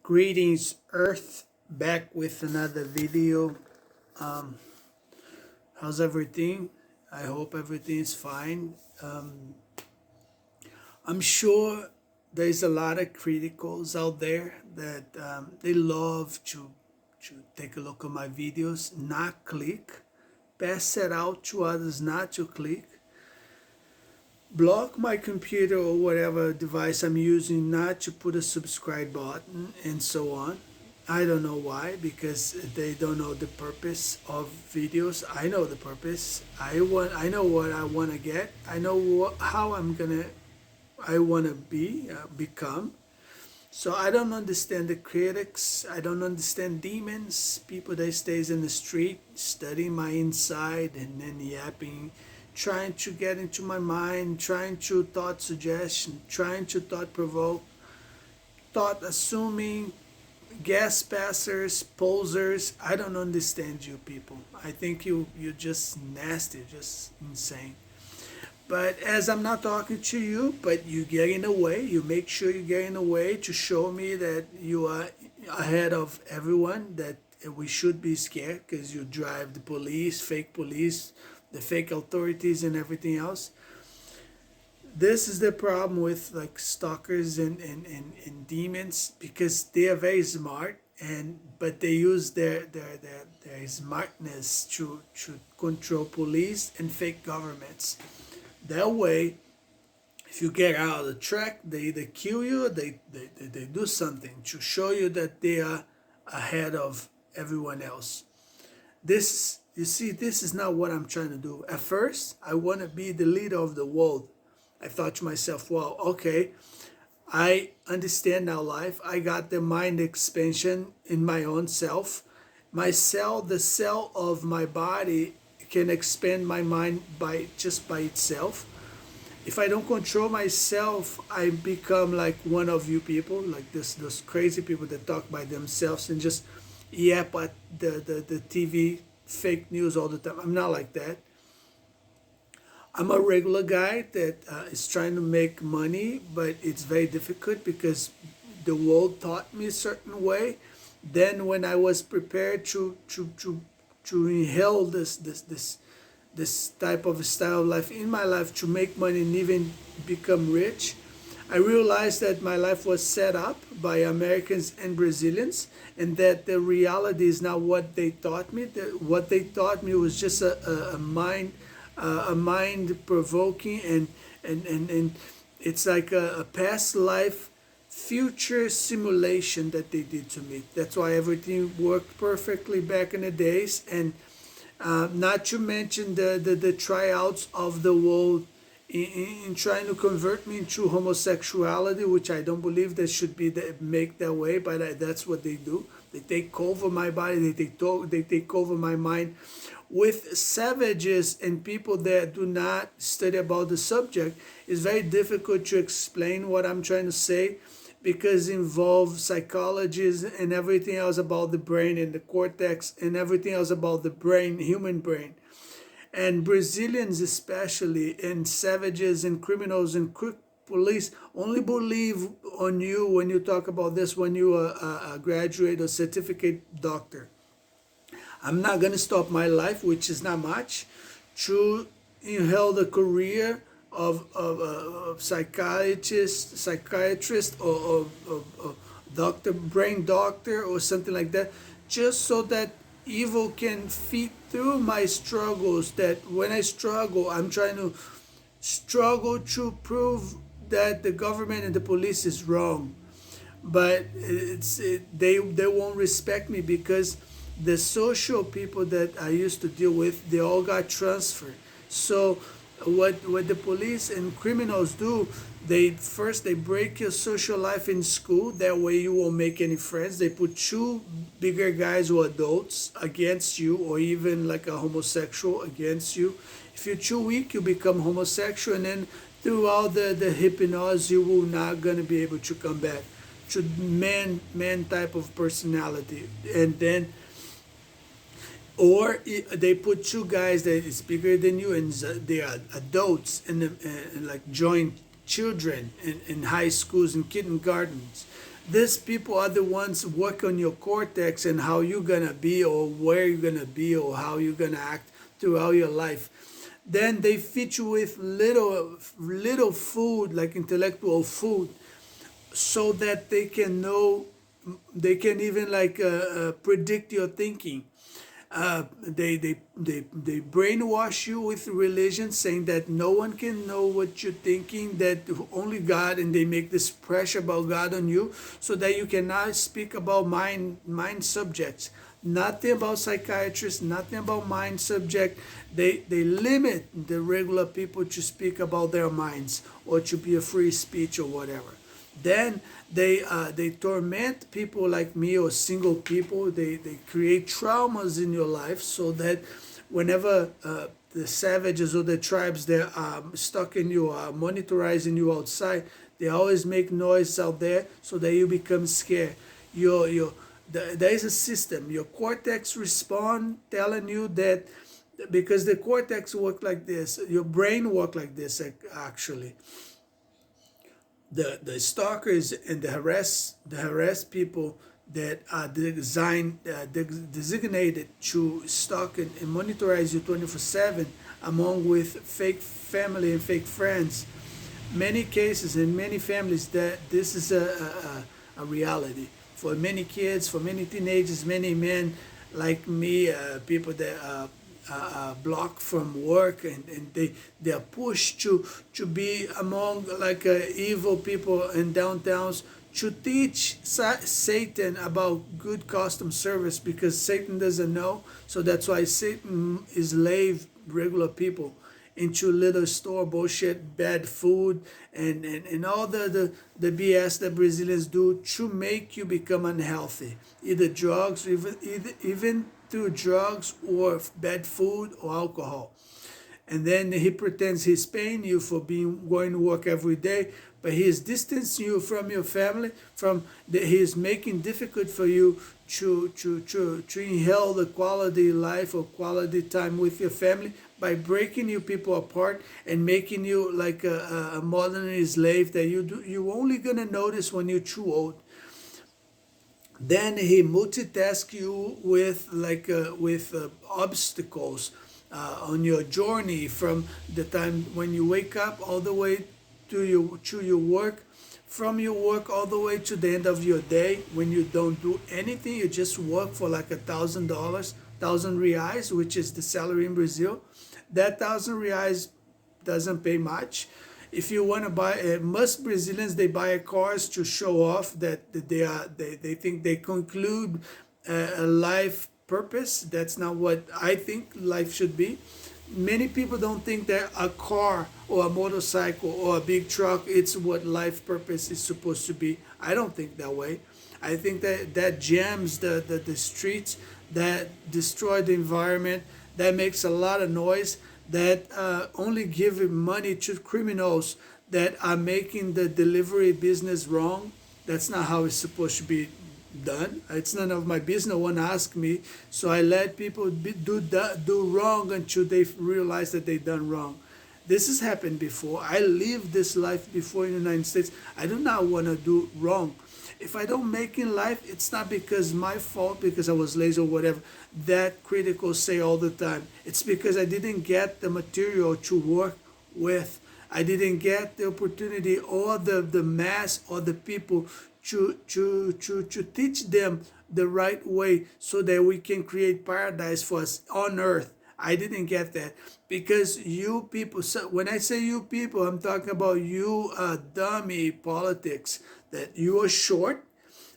Greetings, Earth, back with another video. Um, how's everything? I hope everything is fine. I'm sure there's a lot of criticals out there that they love to take a look at my videos, not click, pass it out to others not to click, block my computer or whatever device I'm using not to put a subscribe button and so on. I don't know why, because they don't know the purpose of videos. I know the purpose. I know what I want to get. I know how I want to become. So I don't understand the critics. I don't understand demons, people that stays in the street studying my inside and then yapping, trying to get into my mind, trying to thought suggestion, trying to thought provoke, thought assuming, gas passers, posers. I don't understand you people. I think you're just nasty, just insane. But as I'm not talking to you, but you get in the way, you make sure you get in the way to show me that you are ahead of everyone, that we should be scared because you drive the police, the fake authorities and everything else. This is the problem with like stalkers and demons, because they are very smart, and but they use their smartness to control police and fake governments. That way, if you get out of the track, they either kill you or they do something to show you that they are ahead of everyone else. This, you see, this is not what I'm trying to do. At first, I want to be the leader of the world. I thought to myself, well, okay, I understand now life. I got the mind expansion in my own self. My cell, the cell of my body can expand my mind by itself. If I don't control myself, I become like one of you people, like those crazy people that talk by themselves and just yap at the TV fake news all the time. I'm not like that. I'm a regular guy that is trying to make money, but it's very difficult because the world taught me a certain way. Then when I was prepared to inhale this type of style of life in my life to make money and even become rich, I realized that my life was set up by Americans and Brazilians, and that the reality is not what they taught me. What they taught me was just a mind provoking, and it's like a past life future simulation that they did to me. That's why everything worked perfectly back in the days, and not to mention the tryouts of the world in trying to convert me into homosexuality, which I don't believe that should be make that way, but that's what they do. They take over my body, they take over my mind with savages and people that do not study about the subject. It's very difficult to explain what I'm trying to say, because it involves psychologies and everything else about the brain and the cortex and everything else about the brain, human brain. And Brazilians especially, and savages and criminals and police only believe on you when you talk about this when you are a graduate or certificate doctor. I'm not going to stop my life, which is not much, to inhale the career of psychiatrist or doctor, brain doctor or something like that, just so that evil can feed through my struggles. That when I struggle, I'm trying to struggle to prove that the government and the police is wrong. But they won't respect me, because the social people that I used to deal with, they all got transferred. So what the police and criminals do, they break your social life in school. That way you won't make any friends. They put two bigger guys or adults against you, or even like a homosexual against you. If you're too weak, you become homosexual, and then throughout the hypnosis, you will not gonna be able to come back to man type of personality. And then, or they put two guys that is bigger than you, and they are adults and like join children in high schools and kindergartens. These people are the ones work on your cortex and how you're gonna be or where you're gonna be or how you're gonna act throughout your life. Then they feed you with little food, like intellectual food, so that they can know, they can even like predict your thinking. They brainwash you with religion, saying that no one can know what you're thinking, that only God, and they make this pressure about God on you, so that you cannot speak about mind subjects. Nothing about psychiatrists, nothing about mind subject. They limit the regular people to speak about their minds or to be a free speech or whatever. Then they torment people like me or single people. They create traumas in your life so that whenever the savages or the tribes that are stuck in you are monitoring you outside, they always make noise out there so that you become scared. There is a system. Your cortex respond telling you that, because the cortex work like this, your brain work like this actually. The stalkers and the harass people that are designated to stalk and monitorize you 24/7, among with fake family and fake friends. Many cases in many families that this is a reality for many kids, for many teenagers, many men like me, people that blocked from work, and they are pushed to be among like evil people in downtowns, to teach Satan about good custom service, because Satan doesn't know. So that's why Satan enslave regular people into little store bullshit, bad food, and all the BS that Brazilians do to make you become unhealthy. Either drugs, even through drugs or bad food or alcohol. And then he pretends he's paying you for going to work every day, but he is distancing you from your family. He is making difficult for you to inhale the quality life or quality time with your family by breaking you people apart and making you like a modern slave that you only gonna notice when you're too old. Then he multitask you with like with obstacles on your journey, from the time when you wake up all the way to your work, from your work all the way to the end of your day, when you don't do anything, you just work for like $1,000, 1,000 reais, which is the salary in Brazil. That 1,000 reais doesn't pay much. If you want to buy, most Brazilians, they buy cars to show off that they think they conclude a life purpose. That's not what I think life should be. Many people don't think that a car or a motorcycle or a big truck, it's what life purpose is supposed to be. I don't think that way. I think that jams the streets, that destroy the environment, that makes a lot of noise, that only give money to criminals that are making the delivery business wrong. That's not how it's supposed to be done. It's none of my business. No one asked me, so I let people do wrong until they realize that they done wrong. This has happened before. I lived this life before in the United States. I do not want to do wrong. If I don't make in life, it's not because my fault, because I was lazy or whatever. That criticals say all the time. It's because I didn't get the material to work with. I didn't get the opportunity or the mass or the people to teach them the right way so that we can create paradise for us on earth. I didn't get that because you people, so when I say you people, I'm talking about you dummy politics, that you are short,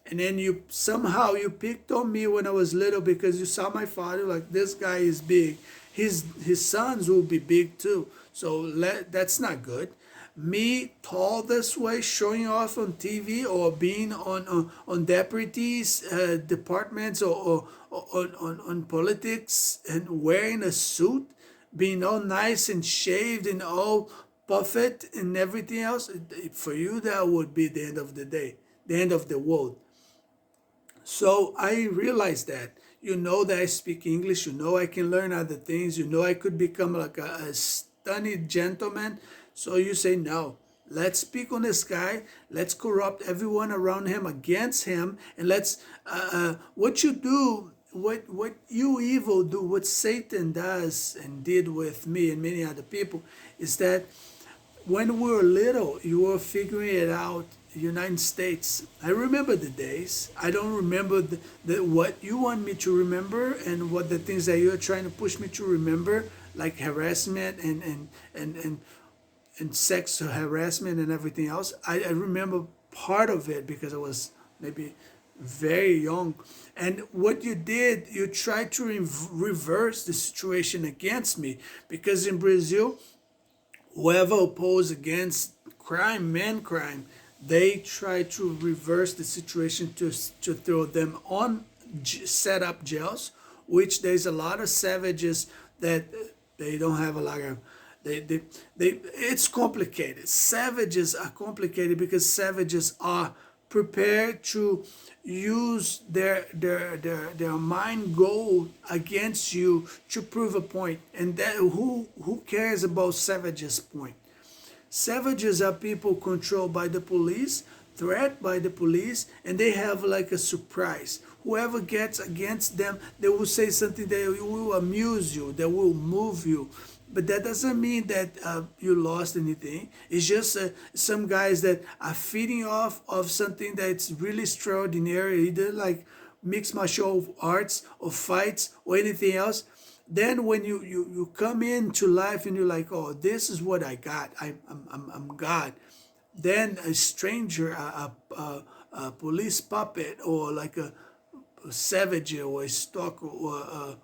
and then you somehow you picked on me when I was little because you saw my father, like, this guy is big. His sons will be big too. So that's not good. Me tall this way, showing off on TV, or being on deputies departments, or on politics, and wearing a suit, being all nice and shaved and all puffed and everything else, for you that would be the end of the day, the end of the world. So I realized that. You know that I speak English. You know I can learn other things. You know I could become like a stunning gentleman. So you say no. Let's speak on this guy. Let's corrupt everyone around him against him, and let's what you do, what you evil do, what Satan does and did with me and many other people, is that when we were little, you were figuring it out. United States. I remember the days. I don't remember what you want me to remember and what the things that you're trying to push me to remember, like harassment and sex harassment and everything else. I remember part of it because I was maybe very young. And what you did, you tried to reverse the situation against me, because in Brazil, whoever opposed against crime, man crime, they try to reverse the situation to throw them on set up jails, which there's a lot of savages that they don't have a lot of it's complicated. Savages are complicated because savages are prepared to use their mind goal against you to prove a point. And that who cares about savages' point? Savages are people controlled by the police, threatened by the police, and they have like a surprise. Whoever gets against them, they will say something that will amuse you, that will move you. But that doesn't mean that you lost anything. It's just some guys that are feeding off of something that's really extraordinary, either like mixed martial arts or fights or anything else. Then when you come into life and you're like, oh, this is what I got. I'm God. Then a stranger, a police puppet, or like a savage or a stalker, or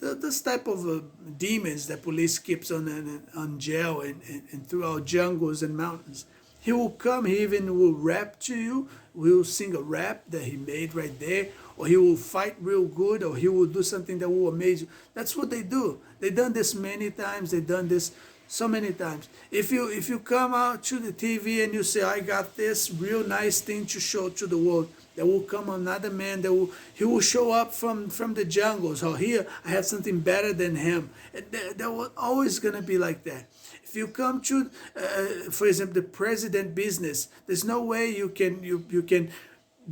this type of demons that police keeps on jail and throughout jungles and mountains. He will come, he even will rap to you, will sing a rap that he made right there, or he will fight real good, or he will do something that will amaze you. That's what they do. They've done this many times, they've done this so many times. If you come out to the TV and you say, I got this real nice thing to show to the world, there will come another man he will show up from the jungles. Oh, here I have something better than him. And there was always gonna be like that. If you come to, for example, the president business, there's no way you can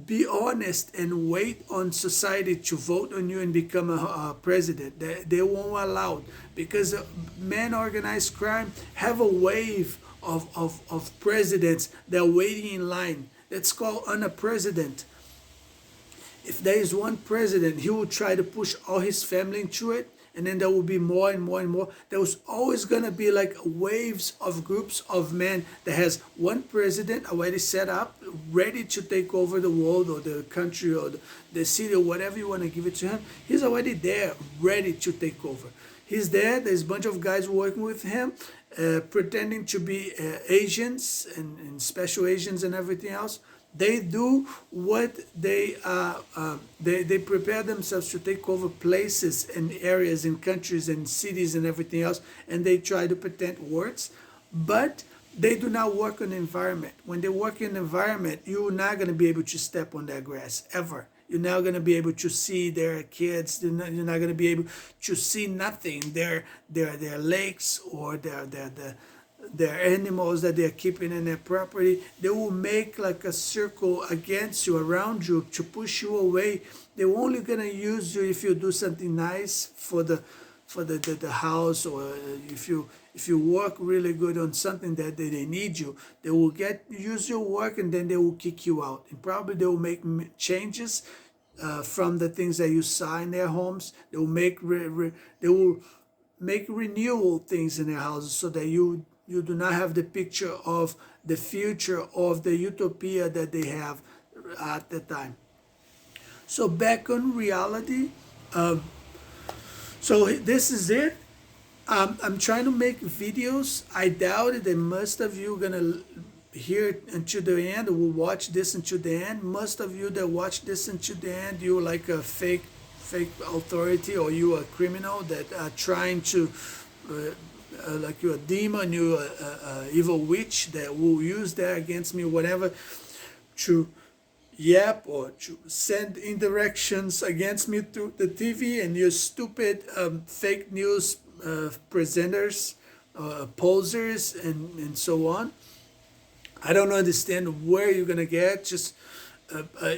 be honest and wait on society to vote on you and become a president. They won't allow it, because men organized crime have a wave of presidents that are waiting in line. That's called on a president. If there is one president, he will try to push all his family into it, and then there will be more and more and more. There was always going to be like waves of groups of men that has one president already set up, ready to take over the world or the country or the city or whatever you want to give it to him. He's already there, ready to take over. He's there. There's a bunch of guys working with him, pretending to be Asians and special Asians and everything else. They do what they prepare themselves to take over places and areas and countries and cities and everything else, and they try to pretend words, but they do not work on the environment. When they work in the environment, you're not going to be able to step on their grass ever. You're not going to be able to see their kids. You're not going to be able to see nothing. Their lakes or their animals that they're keeping in their property. They will make like a circle against you, around you, to push you away. They're only gonna use you if you do something nice for the house, or if you work really good on something that they need you. They will use your work, and then they will kick you out. And probably they will make changes from the things that you saw in their homes. They will make renewal things in their houses, so that you do not have the picture of the future of the utopia that they have at the time. So back on reality, so this is it. I'm trying to make videos. I doubt it that most of you gonna hear it until the end, or will watch this until the end. Most of you that watch this until the end, you're like a fake authority, or you a criminal that are trying to like you're a demon, you're a evil witch that will use that against me, whatever, to yap or to send indirections against me through the TV, and you stupid fake news presenters, posers, and so on. I don't understand where you're gonna get. Just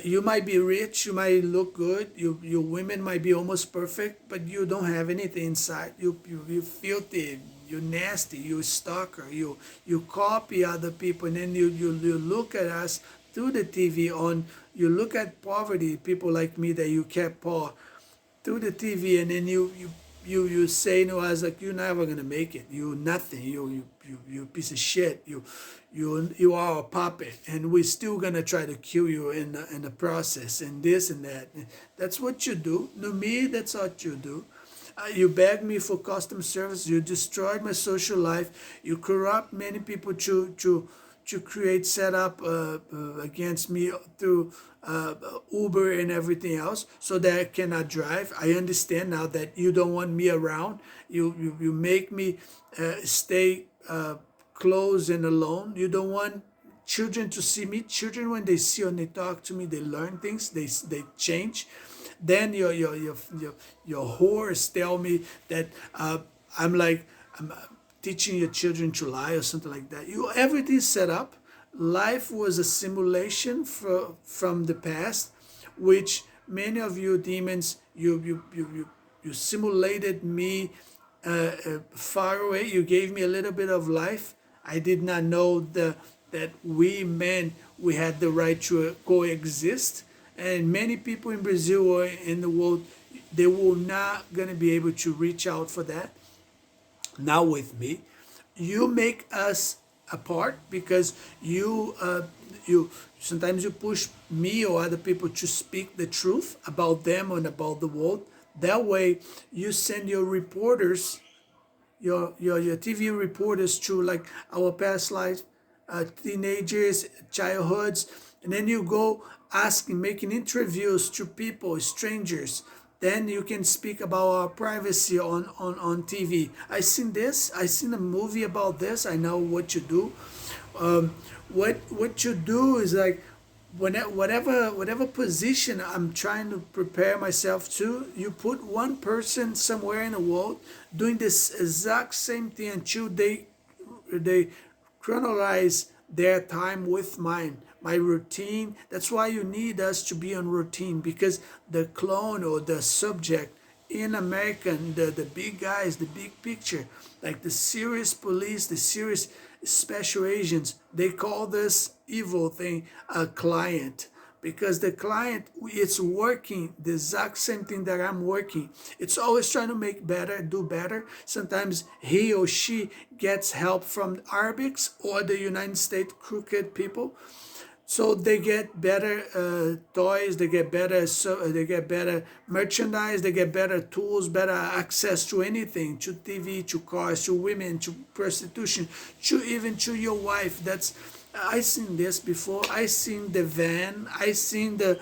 you might be rich, you might look good, your women might be almost perfect, but you don't have anything inside. You filthy, you nasty, you stalker, you copy other people, and then you look at us through the TV on. You look at poverty, people like me that you kept poor through the TV, and then you say no. I was like, you're never gonna make it. You nothing. You piece of shit. You are a puppet, and we're still gonna try to kill you in the process, and this and that. That's what you do. No, me, that's what you do. You begged me for custom service. You destroyed my social life. You corrupt many people to create setup against me through Uber and everything else, so that I cannot drive. I understand now that you don't want me around. You make me stay close and alone. You don't want children to see me. Children, when they see and they talk to me, they learn things. They change. Then your whores tell me that I'm like I'm teaching your children to lie or something like that. Everything's set up. Life was a simulation from the past, which many of you demons you simulated me far away. You gave me a little bit of life. I did not know that we men we had the right to coexist, and many people in Brazil or in the world they will not gonna be able to reach out for that. Now with me, you make us apart because you sometimes you push me or other people to speak the truth about them and about the world. That way, you send your reporters, your TV reporters to like our past life, teenagers, childhoods, and then you go asking, making interviews to people, strangers. Then you can speak about our privacy on TV. I seen this. I seen a movie about this. I know what you do. What you do is like whatever position I'm trying to prepare myself to, you put one person somewhere in the world doing this exact same thing until they chronologize their time with mine, my routine. That's why you need us to be on routine, because the clone or the subject in American, the big guys, the big picture, like the serious police, the serious special agents, they call this evil thing a client, because the client, it's working the exact same thing that I'm working. It's always trying to make better, do better. Sometimes he or she gets help from Arabics or the United States crooked people, so they get better toys, they get better, so they get better merchandise, they get better tools, better access to anything, to TV, to cars, to women, to prostitution, to even to your wife. That's I seen this before. I seen the van. I seen the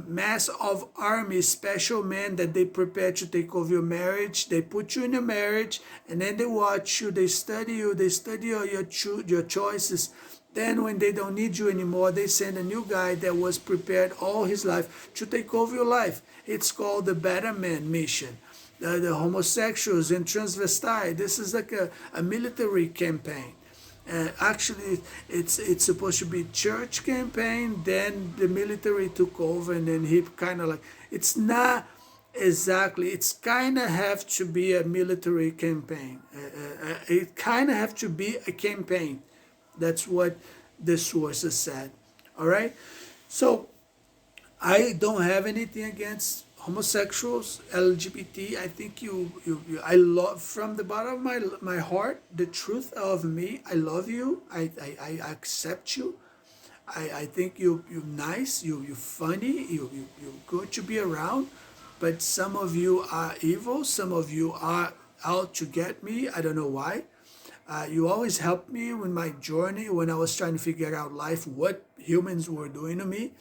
mass of army special men that they prepare to take over your marriage. They put you in a marriage, and then they watch you. They study you. They study all your choices. Then when they don't need you anymore, they send a new guy that was prepared all his life to take over your life. It's called the Better Man Mission. The homosexuals and transvestite. This is like a military campaign. Actually, it's supposed to be church campaign. Then the military took over, and then he kind of like it's not exactly. It's kind of have to be a military campaign. It kind of have to be a campaign. That's what the sources said. All right. So I don't have anything against homosexuals, LGBT. I think I love from the bottom of my heart, the truth of me. I love you. I accept you. I think you're nice. You're funny. You're good to be around. But some of you are evil. Some of you are out to get me. I don't know why. You always helped me with my journey when I was trying to figure out life, what humans were doing to me.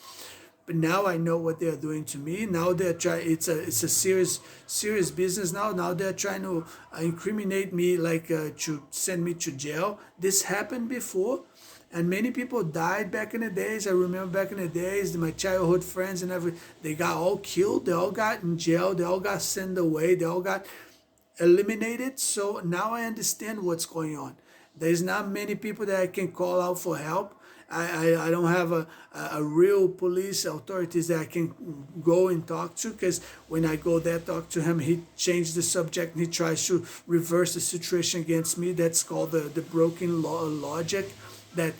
But now I know what they're doing to me. Now they're trying. It's a serious business now. Now they're trying to incriminate me, like to send me to jail. This happened before, and many people died back in the days. I remember back in the days, my childhood friends and everything. They got all killed. They all got in jail. They all got sent away. They all got eliminated. So now I understand what's going on. There's not many people that I can call out for help. I don't have a real police authorities that I can go and talk to, because when I go there talk to him, he changed the subject and he tries to reverse the situation against me. That's called the broken logic that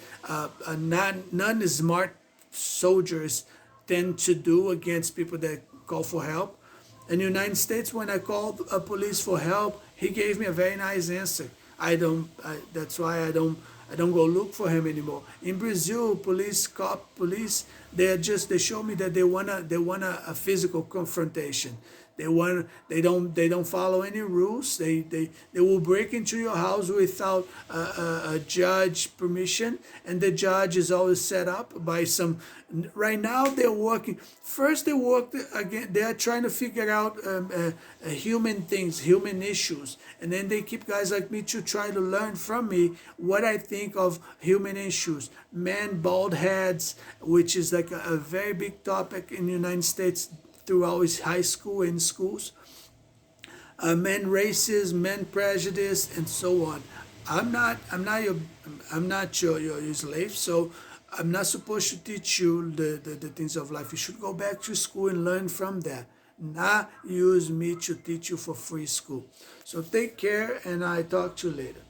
non-smart soldiers tend to do against people that call for help. In the United States, when I called a police for help, he gave me a very nice answer. That's why I don't go look for him anymore. In Brazil, police, they show me that they want a physical confrontation. They don't follow any rules. They will break into your house without a judge permission, and the judge is always set up by some. Right now they're working. First they work again. They are trying to figure out human things, human issues, and then they keep guys like me to try to learn from me what I think of human issues. Men, bald heads, which is like a very big topic in the United States throughout his high school and schools. Men racism, men prejudice, and so on. I'm not your slave, so I'm not supposed to teach you the things of life. You should go back to school and learn from that. Not use me to teach you for free school. So take care, and I talk to you later.